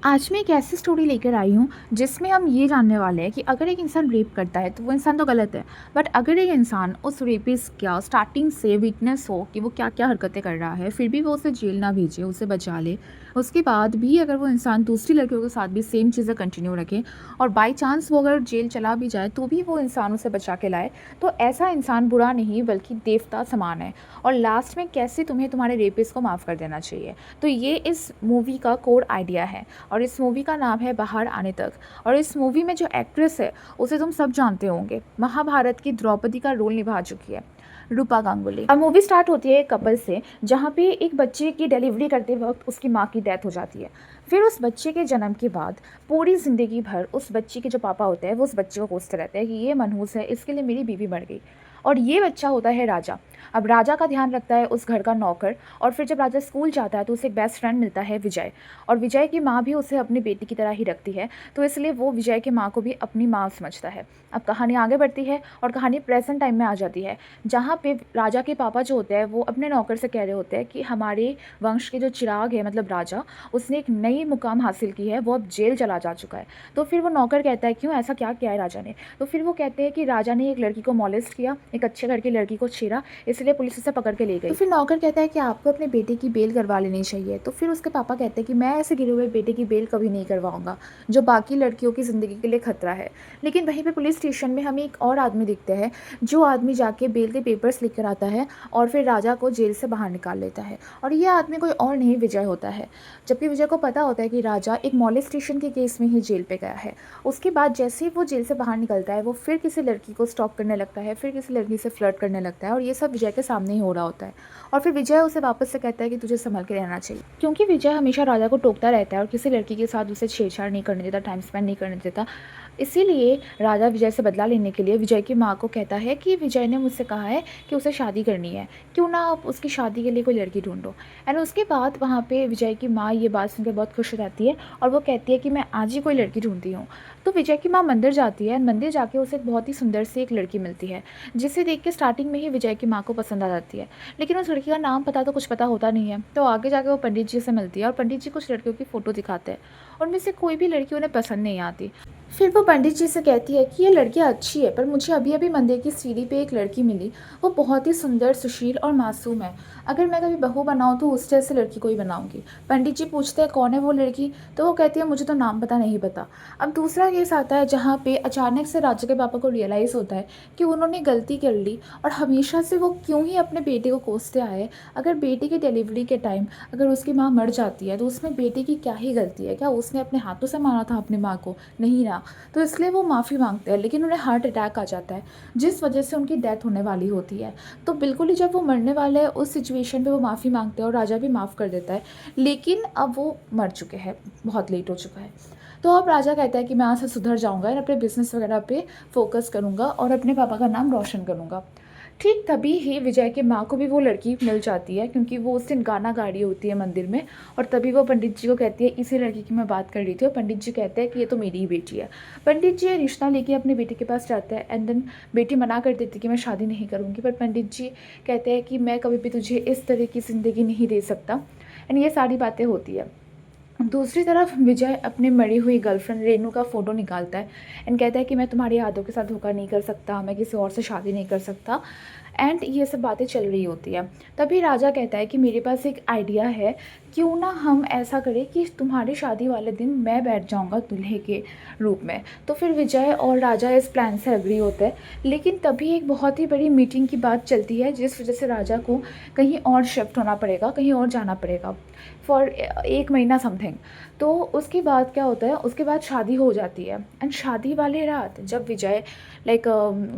आज मैं एक ऐसी स्टोरी लेकर आई हूँ जिसमें हम ये जानने वाले हैं कि अगर एक इंसान रेप करता है तो वो इंसान तो गलत है। बट अगर एक इंसान उस रेपिस्ट का स्टार्टिंग से वीकनेस हो कि वो क्या क्या हरकतें कर रहा है, फिर भी वो उसे जेल ना भेजे, उसे बचा ले, उसके बाद भी अगर वो इंसान दूसरी लड़कियों के साथ भी सेम चीज़ें कंटिन्यू रखे और बाई चांस वो अगर जेल चला भी जाए तो भी वो इंसान उसे बचा के लाए, तो ऐसा इंसान बुरा नहीं बल्कि देवता समान है। और लास्ट में कैसे तुम्हें तुम्हारे रेपिस्ट को माफ़ कर देना चाहिए। तो ये इस मूवी का कोर आइडिया है और इस मूवी का नाम है बाहर आने तक। और इस मूवी में जो एक्ट्रेस है उसे तुम सब जानते होंगे, महाभारत की द्रौपदी का रोल निभा चुकी है, रूपा गांगुली। अब मूवी स्टार्ट होती है एक कपल से जहाँ पे एक बच्चे की डिलीवरी करते वक्त उसकी माँ की डेथ हो जाती है। फिर उस बच्चे के जन्म के बाद पूरी ज़िंदगी भर उस बच्चे के जो पापा होते हैं वो उस बच्चे को कोसते रहते हैं कि ये मनहूस है, इसके लिए मेरी बीवी मर गई। और ये बच्चा होता है राजा। अब राजा का ध्यान रखता है उस घर का नौकर। और फिर जब राजा स्कूल जाता है तो उसे एक बेस्ट फ्रेंड मिलता है विजय। और विजय की माँ भी उसे अपनी बेटी की तरह ही रखती है, तो इसलिए वो विजय की माँ को भी अपनी माँ समझता है। अब कहानी आगे बढ़ती है और कहानी प्रेजेंट टाइम में आ जाती है, जहाँ पे राजा के पापा जो होते हैं वो अपने नौकर से कह रहे होते हैं कि हमारे वंश के जो चिराग है, मतलब राजा, उसने एक नई मुकाम हासिल की है, वो अब जेल चला जा चुका है। तो फिर वो नौकर कहता है क्यों, ऐसा क्या किया है राजा ने। तो फिर वो कहते हैं कि राजा ने एक लड़की को मॉलेस्ट किया, एक अच्छे घर की लड़की को छेड़ा, इसलिए पुलिस उसे पकड़ के ले गई। तो फिर नौकर कहता है कि आपको अपने बेटे की बेल करवा लेनी चाहिए। तो फिर उसके पापा कहते हैं कि मैं ऐसे गिरे हुए बेटे की बेल कभी नहीं करवाऊंगा जो बाकी लड़कियों की ज़िंदगी के लिए खतरा है। लेकिन वहीं पे पुलिस स्टेशन में हमें एक और आदमी दिखते हैं, जो आदमी जाके बेल के पेपर्स लिख कर आता है और फिर राजा को जेल से बाहर निकाल लेता है। और ये आदमी कोई और नहीं, विजय होता है। जबकि विजय को पता होता है कि राजा एक मॉलेस्टेशन के केस में ही जेल पे गया है। उसके बाद जैसे ही वो जेल से बाहर निकलता है वो फिर किसी लड़की को स्टॉक करने लगता है, फिर किसी लड़की से फ्लर्ट करने लगता है, और ये सब विजय के सामने ही हो रहा होता है। और फिर विजय उसे वापस से कहता है कि तुझे संभल के रहना चाहिए, क्योंकि विजय हमेशा राजा को टोकता रहता है और किसी लड़की के साथ उसे छेड़छाड़ नहीं करने देता, टाइम स्पेंड नहीं करने देता। इसीलिए राजा विजय से बदला लेने के लिए विजय की माँ को कहता है कि विजय ने मुझसे कहा है कि उसे शादी करनी है, क्यों ना आप उसकी शादी के लिए कोई लड़की ढूंढो। एंड उसके बाद वहाँ पे विजय की माँ ये बात सुनकर बहुत खुश हो जाती है और वो कहती है कि मैं आज ही कोई लड़की ढूंढती हूँ। तो विजय की माँ मंदिर जाती है, मंदिर जाके उसे एक बहुत ही सुंदर सी एक लड़की मिलती है, जिसे देख के स्टार्टिंग में ही विजय की माँ को पसंद आ जाती है। लेकिन उस लड़की का नाम पता तो कुछ पता होता नहीं है। तो आगे जाके वो पंडित जी से मिलती है और पंडित जी कुछ लड़कियों की फ़ोटो दिखाते हैं, उनमें से कोई भी लड़की उन्हें पसंद नहीं आती। फिर वो पंडित जी से कहती है कि ये लड़कियाँ अच्छी है, पर मुझे अभी अभी मंदिर की सीढ़ी पे एक लड़की मिली, वो बहुत ही सुंदर, सुशील और मासूम है। अगर मैं कभी बहू बनाऊँ तो उस जैसे लड़की को ही बनाऊँगी। पंडित जी पूछते हैं कौन है वो लड़की, तो वो कहती है मुझे तो नाम पता नहीं पता। अब दूसरा केस आता है जहाँ पे अचानक से राजा के पापा को रियलाइज़ होता है कि उन्होंने गलती कर ली और हमेशा से वो क्यों ही अपने बेटे को कोसते आए। अगर बेटे की डिलीवरी के टाइम अगर उसकी माँ मर जाती है तो उसमें बेटे की क्या ही गलती है, क्या उसने अपने हाथों से मारा था अपनी माँ को, नहीं ना। तो इसलिए वो माफ़ी मांगते हैं, लेकिन उन्हें हार्ट अटैक आ जाता है जिस वजह से उनकी डेथ होने वाली होती है। तो बिल्कुल ही जब वो मरने वाले हैं उस सिचुएशन पे वो माफ़ी मांगते हैं और राजा भी माफ़ कर देता है, लेकिन अब वो मर चुके हैं, बहुत लेट हो चुका है। तो अब राजा कहता है कि मैं आज से सुधर जाऊंगा और अपने बिजनेस वगैरह पे फोकस करूंगा और अपने पापा का नाम रोशन करूंगा। ठीक तभी ही विजय की माँ को भी वो लड़की मिल जाती है, क्योंकि वो उस दिन गाना गा रही होती है मंदिर में। और तभी वो पंडित जी को कहती है इसी लड़की की मैं बात कर रही थी, और पंडित जी कहते हैं कि ये तो मेरी ही बेटी है। पंडित जी ये रिश्ता लेके अपने बेटे के पास जाते हैं एंड देन बेटी मना कर देती कि मैं शादी नहीं करूँगी, पर पंडित जी कहते हैं कि मैं कभी भी तुझे इस तरह की ज़िंदगी नहीं दे सकता। एंड ये सारी बातें होती है। दूसरी तरफ विजय अपनी मरी हुई गर्लफ्रेंड रेनू का फ़ोटो निकालता है एंड कहता है कि मैं तुम्हारी यादों के साथ धोखा नहीं कर सकता, मैं किसी और से शादी नहीं कर सकता। एंड ये सब बातें चल रही होती है। तभी राजा कहता है कि मेरे पास एक आइडिया है, क्यों ना हम ऐसा करें कि तुम्हारी शादी वाले दिन मैं बैठ जाऊंगा दूल्हे के रूप में। तो फिर विजय और राजा इस प्लान से एग्री होते हैं, लेकिन तभी एक बहुत ही बड़ी मीटिंग की बात चलती है जिस वजह से राजा को कहीं और शिफ्ट होना पड़ेगा, कहीं और जाना पड़ेगा फॉर 1 महीना समथिंग। तो उसके बाद क्या होता है, उसके बाद शादी हो जाती है एंड शादी वाली रात जब विजय लाइक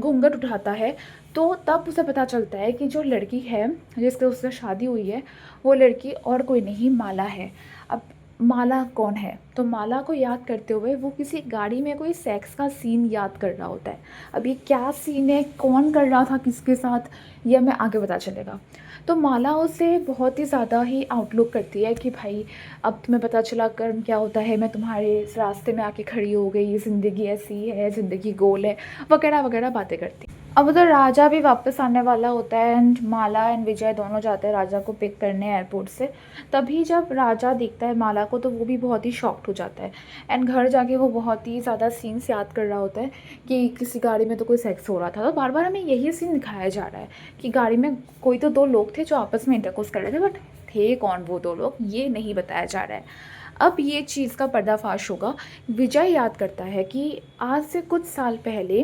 घूंघट उठाता है तो तब उसे पता चलता है कि जो लड़की है जिससे उससे शादी हुई है वो लड़की और कोई नहीं, माला है। अब माला कौन है, तो माला को याद करते हुए वो किसी गाड़ी में कोई सेक्स का सीन याद कर रहा होता है। अब ये क्या सीन है, कौन कर रहा था किसके साथ, ये हमें आगे पता चलेगा। तो माला उसे बहुत ही ज़्यादा ही आउटलुक करती है कि भाई अब तुम्हें पता चला कर्म क्या होता है, मैं तुम्हारे रास्ते में आके खड़ी हो गई, ज़िंदगी ऐसी है, ज़िंदगी गोल है, वगैरह वगैरह बातें करती। अब उधर राजा भी वापस आने वाला होता है एंड माला एंड विजय दोनों जाते हैं राजा को पिक करने एयरपोर्ट से। तभी जब राजा देखता है माला को तो वो भी बहुत ही शॉक्ड हो जाता है एंड घर जाके वो बहुत ही ज़्यादा सीन्स याद कर रहा होता है कि किसी गाड़ी में तो कोई सेक्स हो रहा था। तो बार बार हमें यही सीन दिखाया जा रहा है कि गाड़ी में कोई तो दो लोग थे जो आपस में इंटरकोर्स कर रहे थे, बट थे कौन वो दो लोग ये नहीं बताया जा रहा है। अब ये चीज़ का पर्दाफाश होगा। विजय याद करता है कि आज से कुछ साल पहले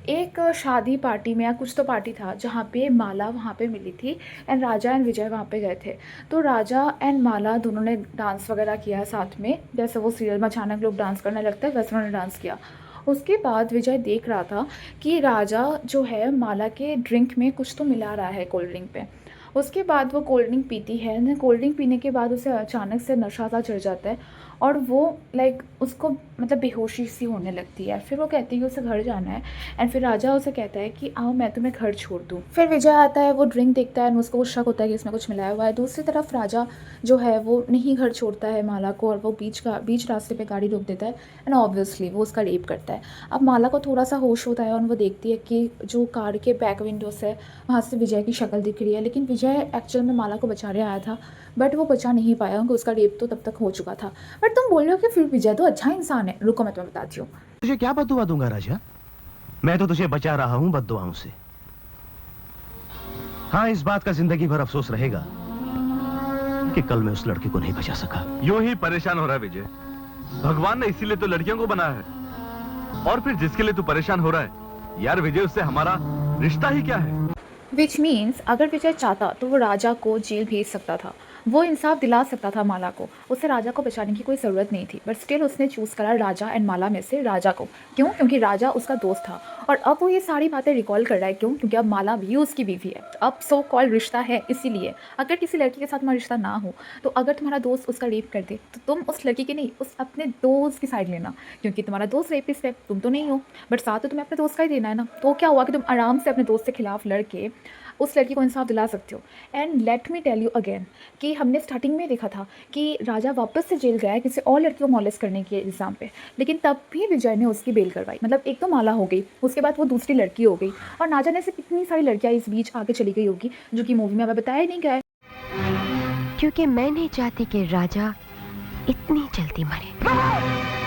एक शादी पार्टी में या कुछ तो पार्टी था जहाँ पे माला वहाँ पे मिली थी एंड राजा एंड विजय वहाँ पे गए थे। तो राजा एंड माला दोनों ने डांस वगैरह किया साथ में, जैसे वो सीरियल में अचानक लोग डांस करने लगते हैं वैसे उन्होंने डांस किया। उसके बाद विजय देख रहा था कि राजा जो है माला के ड्रिंक में कुछ तो मिला रहा है कोल्ड ड्रिंक पे। उसके बाद वो कोल्ड ड्रिंक पीती है न, कोल्ड ड्रिंक पीने के बाद उसे अचानक से नशा सा चढ़ जाता है और वो लाइक उसको मतलब बेहोशी सी होने लगती है। फिर वो कहती है कि उसे घर जाना है एंड फिर राजा उसे कहता है कि आओ मैं तुम्हें घर छोड़ दूँ। फिर विजय आता है, वो ड्रिंक देखता है एंड उसको शक होता है कि इसमें कुछ मिलाया हुआ है। दूसरी तरफ राजा जो है वो नहीं घर छोड़ता है माला को और वो बीच रास्ते पे गाड़ी रोक देता है एंड ऑब्वियसली वो उसका रेप करता है। अब माला को थोड़ा सा होश होता है और वो देखती है कि जो कार के बैक विंडो से वहाँ से विजय की शक्ल दिख रही है, लेकिन विजय एक्चुअल में माला को बचाने आया था बट वो बचा नहीं पाया क्योंकि उसका रेप तो तब तक हो चुका था। बट तुम बोल रहे हो कि फिर विजय तो अच्छा इंसान है। रुको मैं तुम्हें बताती हूँ। तुझे क्या बददुआ दूंगा राजा, मैं तो तुझे बचा रहा हूँ बददुआओं से। हाँ, इस बात का जिंदगी भर अफसोस रहेगा कि कल मैं उस लड़की को नहीं बचा सका। यूं ही परेशान हो रहा है विजय, भगवान ने इसीलिए तो लड़कियों को बनाया है। और फिर जिसके लिए तू परेशान हो रहा है यार विजय, उससे हमारा रिश्ता ही क्या है। विच मीन्स अगर विजय चाहता तो वो राजा को जेल भेज सकता था, वो इंसाफ दिला सकता था माला को, उसे राजा को बचाने की कोई ज़रूरत नहीं थी। बट स्टिल उसने चूज़ करा राजा एंड माला में से राजा को। क्यों? क्योंकि राजा उसका दोस्त था और अब वो ये सारी बातें रिकॉल कर रहा है। क्यों? क्योंकि अब माला भी उसकी बीवी है, अब सो कॉल रिश्ता है। इसीलिए अगर किसी लड़की के साथ तुम्हारा रिश्ता ना हो तो अगर तुम्हारा दोस्त उसका रेप कर दे तो तुम उस लड़की की नहीं, उस अपने दोस्त की साइड लेना, क्योंकि तुम्हारा दोस्त रेपिस्ट है, तुम तो नहीं हो बट साथ तो तुम्हें अपने दोस्त का ही देना है ना। तो क्या हुआ कि तुम आराम से अपने दोस्त के खिलाफ लड़के उस लड़की को इंसाफ दिला सकते हो। And let me tell you again कि हमने स्टार्टिंग में देखा था कि राजा वापस से जेल गया है किसी और लड़की को मॉलेस्ट करने के इल्ज़ाम पे, लेकिन तब भी विजय ने उसकी बेल करवाई। मतलब एक तो माला हो गई, उसके बाद वो दूसरी लड़की हो गई और ना जाने से कितनी सारी लड़कियां इस बीच आगे चली गई होगी जो कि मूवी में हमें बताया ही नहीं गया है। क्योंकि मैं नहीं चाहती कि राजा इतनी जल्दी मरे।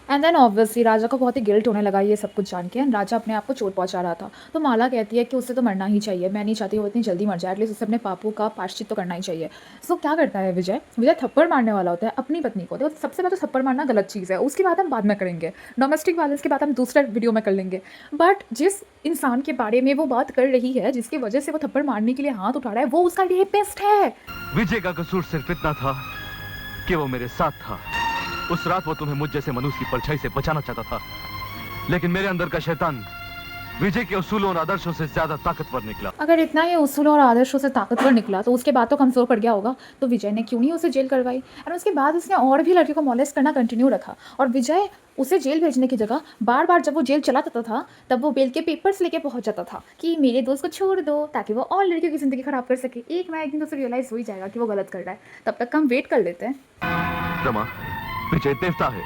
एंड देन ऑब्वियसली राजा को बहुत ही गिल्ट होने लगा ये सब कुछ जान के। एंड राजा अपने आप को चोट पहुंचा रहा था तो माला कहती है कि उसे तो मरना ही चाहिए, मैं नहीं चाहती वो इतनी जल्दी मर जाए, एटलीस्ट उसे अपने पापों का प्रायश्चित तो करना ही चाहिए। सो क्या करता है विजय? विजय थप्पड़ मारने वाला होता है अपनी पत्नी को। देखो सबसे पहले तो थप्पड़ मारना गलत चीज़ है, उसकी बात हम बाद में करेंगे, डोमेस्टिक वायलेंस की बात हम दूसरे वीडियो में कर लेंगे। बट जिस इंसान के बारे में वो बात कर रही है, जिसकी वजह से वो थप्पड़ मारने के लिए हाथ उठा रहा है, वो उसका रेपिस्ट है। विजय का कसूर सिर्फ इतना था कि वो मेरे साथ था। उस रात वो तुम्हें मुझ जैसे मनुष्य की परछाई से बचाना चाहता था, लेकिन मेरे अंदर का शैतान विजय के उसूलों और आदर्शों से ज्यादा ताकतवर निकला। अगर इतना ही उसूलों और आदर्शों से ताकतवर निकला तो उसके बाद तो कमजोर पड़ गया होगा, तो विजय ने क्यों नहीं उसे जेल करवाई। और उसके बाद उसने और भी लड़कियों को मॉलेस्ट करना कंटिन्यू रखा और विजय उसे जेल भेजने की जगह बार बार जब वो जेल चला जाता था तब वो बेल के पेपर्स लेके पहुंच जाता था कि मेरे दोस्त को छोड़ दो, ताकि वो और लड़कियों की ज़िंदगी खराब कर सके। एक ना एक दिन तो उसे रियलाइज़ हो ही जाएगा कि वो गलत कर रहा है, तब तक हम वेट कर लेते हैं। रमा, विजय देवता है,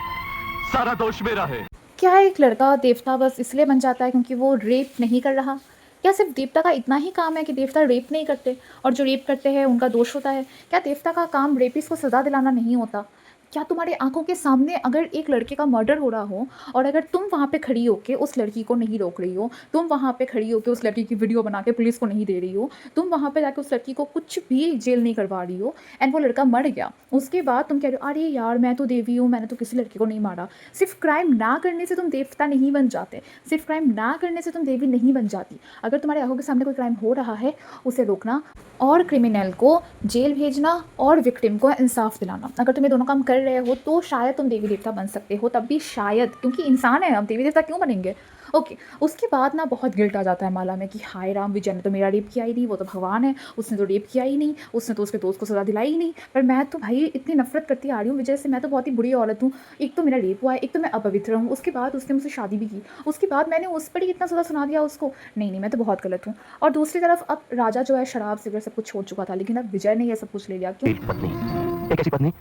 सारा दोष मेरा है। क्या एक लड़का देवता बस इसलिए बन जाता है क्योंकि वो रेप नहीं कर रहा? क्या सिर्फ देवता का इतना ही काम है कि देवता रेप नहीं करते और जो रेप करते हैं उनका दोष होता है? क्या देवता का काम रेपिस्ट को सज़ा दिलाना नहीं होता? क्या तुम्हारे आंखों के सामने अगर एक लड़के का मर्डर हो रहा हो और अगर तुम वहाँ पे खड़ी होके उस लड़की को नहीं रोक रही हो, तुम वहाँ पे खड़ी होके उस लड़की की वीडियो बना के पुलिस को नहीं दे रही हो, तुम वहाँ पे जाके उस लड़की को कुछ भी जेल नहीं करवा रही हो एंड वो लड़का मर गया, उसके बाद तुम कह रहे हो अरे यार मैं तो देवी हूँ, मैंने तो किसी लड़के को नहीं मारा। सिर्फ क्राइम ना करने से तुम देवता नहीं बन जाते, सिर्फ क्राइम ना करने से तुम देवी नहीं बन जाती। अगर तुम्हारे आंखों के सामने कोई क्राइम हो रहा है उसे रोकना और क्रिमिनल को जेल भेजना और विक्टिम को इंसाफ दिलाना, अगर तुम ये दोनों काम कर रहे हो तो शायद तुम देवी देवता बन सकते हो। तब भी शायद, क्योंकि इंसान है, हम देवी देवता क्यों बनेंगे। ओके, उसके बाद ना बहुत गिल्ट आ जाता है माला में कि हाय राम, विजय ने तो मेरा रेप किया ही नहीं, वो तो भगवान है, उसने तो रेप किया ही नहीं, उसने तो उसके दोस्त को सज़ा दिलाई ही नहीं। पर मैं तो भाई इतनी नफरत करती आ रही हूँ विजय से, मैं तो बहुत ही बुरी औरत हूँ। एक तो मेरा रेप हुआ है, एक तो मैं अपवित्र हूँ, उसके बाद उसने मुझसे शादी भी की, उसके बाद मैंने उस पर ही इतना सज़ा सुना दिया उसको। नहीं, मैं तो बहुत गलत हूँ। और दूसरी तरफ अब राजा जो है शराब सिगरेट सब कुछ छोड़ चुका था, लेकिन अब विजय ने यह सब कुछ ले लिया। क्यों? पत्नी, एक ऐसी पत्नी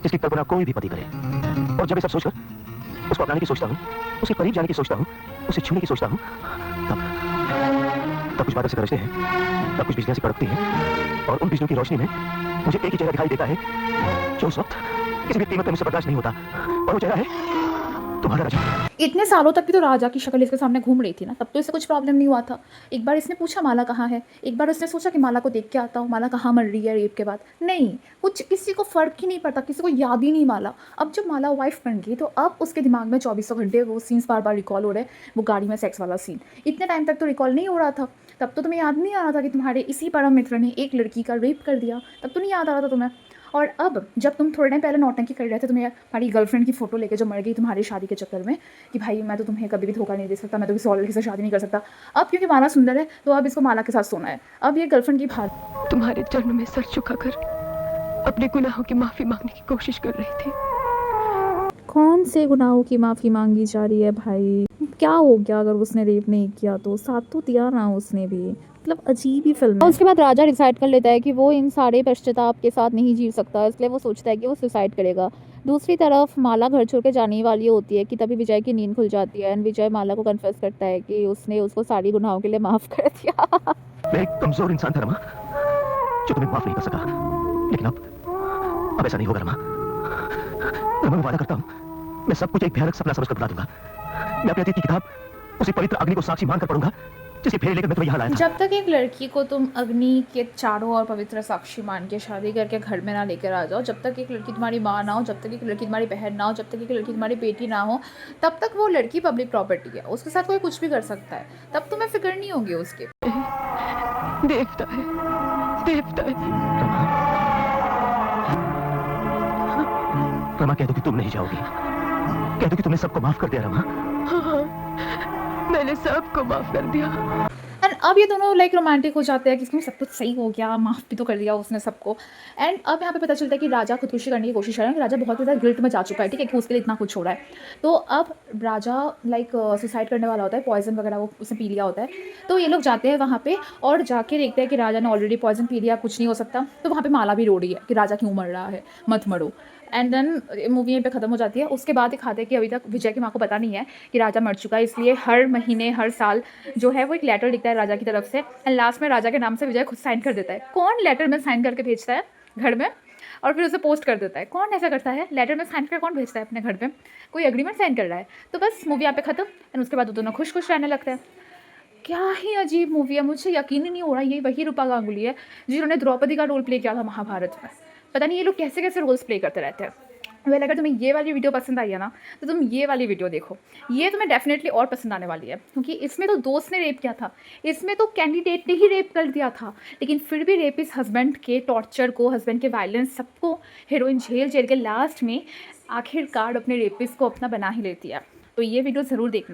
जिसकी कल्पना कोई भी पति करे, और जब ये सब सोचकर उसको अपनाने की सोचता हूँ, उसके करीब जाने की सोचता हूँ, उसे छूने की सोचता हूँ, तब तब कुछ बादल से गरजते हैं, तब कुछ बिजलियां सी कड़कती हैं, और उन बिजलियों की रोशनी में मुझे एक ही चेहरा दिखाई देता है जो उस वक्त किसी भी कीमत पे मुझसे बर्दाश्त नहीं होता, और वो चेहरा है तुम्हारा राजा। इतने सालों तक भी तो राजा की शक्ल इसके सामने घूम रही थी ना, तब तो इसे कुछ प्रॉब्लम नहीं हुआ था। एक बार इसने पूछा माला कहाँ है, एक बार उसने सोचा कि माला को देख के आता हूँ, माला कहाँ मर रही है रेप के बाद। नहीं, कुछ किसी को फ़र्क ही नहीं पड़ता, किसी को याद ही नहीं माला। अब जब माला वाइफ बन गई तो अब उसके दिमाग में 24 घंटे वो सीन्स बार बार रिकॉल हो रहे हैं। वो गाड़ी में सेक्स वाला सीन इतने टाइम तक तो रिकॉल नहीं हो रहा था। तब तो तुम्हें याद नहीं आ रहा था कि तुम्हारे इसी परम मित्र ने एक लड़की का रेप कर दिया, तब तो नहीं याद आ रहा था तुम्हें। और अब जब तुम थोड़े टाइम पहले नौटंकी कर रहे थे, तुम्हें हमारी गर्लफ्रेंड की फ़ोटो लेके जो मर गई तुम्हारी शादी के चक्कर में, कि भाई मैं तो तुम्हें कभी भी धोखा नहीं दे सकता, मैं तो किसी और लड़की से शादी नहीं कर सकता। अब क्योंकि माला सुंदर है तो अब इसको माला के साथ सोना है। अब ये गर्लफ्रेंड की भार तुम्हारे चरणों में सर झुकाकर अपने गुनाहों की माफी मांगने की कोशिश कर रही थी। कौन से गुनाहों की माफ़ी मांगी जा रही है भाई? क्या हो गया अगर उसने रेप नहीं किया तो? साथ तो दिया ना उसने भी, मतलब अजीब ही फिल्म है। उसके बाद राजा डिसाइड कर लेता है कि वो इन सारे पश्चाताप के साथ नहीं जी सकता, इसलिए वो सोचता है कि वो सुसाइड करेगा। दूसरी तरफ माला घर छोड़ के जाने वाली होती है कि तभी विजय की नींद खुल जाती है एंड विजय माला को कन्फेस करता है कि उसने उसको सारी गुनाहों के लिए माफ़ कर दिया। मैं एक कमजोर इंसान था रमा, जो तुम्हें माफ नहीं कर सका, लेकिन अब ऐसा नहीं होगा रमा। रमा, मैं वादा करता हूँ, मैं सब कुछ एक भयानक सपना समझकर बता दूंगा। मैं अपने अतीत की किताब उसी पवित्र अग्नि को साक्षी मानकर पढ़ूंगा जिसके फेरे लेकर मैं तुम्हें यहाँ लाया था। जब तक एक लड़की को तुम अग्नि के चारों ओर पवित्र साक्षी मान के शादी करके घर में ना लेकर आ जाओ, जब तक एक लड़की तुम्हारी माँ ना हो, जब तक एक लड़की तुम्हारी बहन ना हो, जब तक एक लड़की तुम्हारी बेटी ना हो, तब तक वो लड़की पब्लिक प्रॉपर्टी है, उसके साथ कोई कुछ भी कर सकता है। तब तुम्हें फिक्र नहीं होगी उसकी। देवता है, देवता है। रमा, कह दो कि तुम नहीं जाओगी, कह दो कि तुमने सबको माफ कर दिया रमा। हाँ, मैंने सबको माफ कर दिया। एंड अब ये दोनों लाइक रोमांटिक हो जाते हैं कि इसमें सब कुछ सही हो गया, माफ़ भी तो कर दिया उसने सबको। एंड अब यहाँ पे पता चलता है कि राजा खुदकुशी करने की कोशिश कर रहा है, कि राजा बहुत ज़्यादा गिल्ट में जा चुका है, ठीक है, कि उसके लिए इतना कुछ हो रहा है। तो अब राजा लाइक सुसाइड करने वाला होता है, पॉइजन वगैरह वो उसने पी लिया होता है। तो ये लोग जाते हैं वहाँ पे और जाके देखते हैं कि राजा ने ऑलरेडी पॉइजन पी लिया, कुछ नहीं हो सकता। तो वहाँ पे माला भी रो रही है कि राजा क्यों मर रहा है, मत मरो। एंड देन मूवी यहीं पे ख़त्म हो जाती है। उसके बाद दिखाते हैं कि अभी तक विजय की माँ को पता नहीं है कि राजा मर चुका है, इसलिए हर महीने हर साल जो है वो एक लेटर लिखता है राजा की तरफ से। एंड लास्ट में राजा के नाम से विजय खुद साइन कर देता है। कौन लेटर में साइन करके भेजता है घर में और फिर उसे पोस्ट कर देता है? कौन ऐसा करता है? लेटर में साइन कर कौन भेजता है अपने घर पे? कोई एग्रीमेंट साइन कर रहा है? तो बस मूवी यहाँ पे ख़त्म। एंड उसके बाद वो दोनों खुश खुश रहने लगते हैं। क्या ही अजीब मूवी है, मुझे यकीन ही नहीं हो रहा ये वही रूपा गांगुली है जिन्होंने द्रौपदी का रोल प्ले किया था महाभारत में। पता नहीं ये लोग कैसे कैसे रोल्स प्ले करते रहते हैं। वेल, अगर तुम्हें ये वाली वीडियो पसंद आई है ना, तो तुम ये वाली वीडियो देखो, ये तुम्हें डेफिनेटली और पसंद आने वाली है, क्योंकि इसमें तो दोस्त ने रेप किया था, इसमें तो कैंडिडेट ने ही रेप कर दिया था, लेकिन फिर भी रेपिस हस्बैंड के टॉर्चर को, हस्बैंड के वायलेंस सबको हीरोइन झेल झेल के लास्ट में आखिरकार अपने रेपिस को अपना बना ही लेती है। तो ये वीडियो ज़रूर देखना।